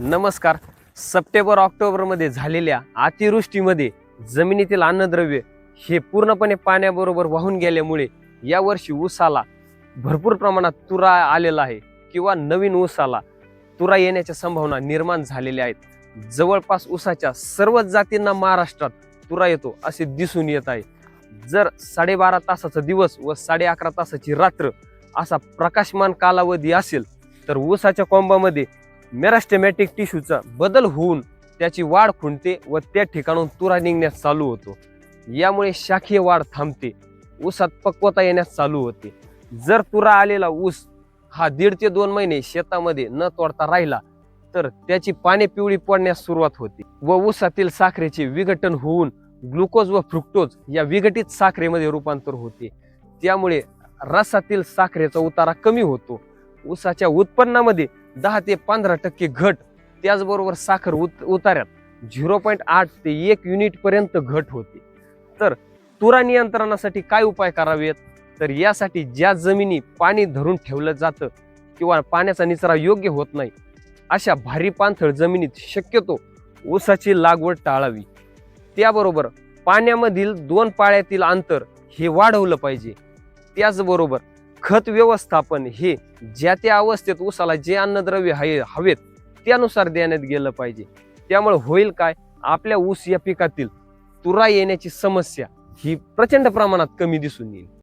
नमस्कार. सप्टेंबर ऑक्टोबरमध्ये झालेल्या अतिवृष्टीमध्ये जमिनीतील अन्नद्रव्य हे पूर्णपणे पाण्याबरोबर वाहून गेल्यामुळे यावर्षी ऊसाला भरपूर प्रमाणात तुरा आलेला आहे किंवा नवीन ऊसाला तुरा येण्याच्या संभावना निर्माण झालेल्या आहेत. जवळपास ऊसाच्या सर्वच जातींना महाराष्ट्रात तुरा येतो असे दिसून येत आहे. जर 12.5 तासाचा दिवस व 11.5 तासाची रात्र असा प्रकाशमान कालावधी असेल तर ऊसाच्या कोंबामध्ये मेरास्टेमॅटिक टिश्यूचा बदल होऊन त्याची वाढ खुंटते व त्या ठिकाणून तुरा निघण्यास चालू होतो. यामुळे शाखीय वाढ थांबते, ऊसात पक्वता येण्यास चालू होते. जर तुरा आलेला ऊस हा 1.5 ते 2 महिने शेतामध्ये न तोडता राहिला तर त्याची पाने पिवळी पडण्यास सुरुवात होते व ऊसातील साखरेचे विघटन होऊन ग्लुकोज व फ्रुक्टोज या विघटित साखरेमध्ये रूपांतर होते. त्यामुळे रसातील साखरेचा उतारा कमी होतो. ऊसाच्या उत्पन्नामध्ये 10 ते 15% घट, त्याचबरोबर साखर उतार्यात 0.8 ते 1 युनिट पर्यंत घट होते. तर तुरा नियंत्रणासाठी काय उपाय करावेत? तर यासाठी ज्या जमिनी पाणी धरून ठेवलं जातं किंवा पाण्याचा निचरा योग्य होत नाही अशा भारी पाणथळ जमिनीत शक्यतो ऊसाची लागवड टाळावी. त्याबरोबर पाण्यामधील 2 पाळ्यातील अंतर हे वाढवलं पाहिजे. त्याचबरोबर खत व्यवस्थापन हे ज्या त्या अवस्थेत ऊसाला जे अन्नद्रव्य हवेत त्यानुसार देण्यात गेलं पाहिजे. त्यामुळे होईल काय, आपल्या ऊस या पिकातील तुरा येण्याची समस्या ही प्रचंड प्रमाणात कमी दिसून येईल.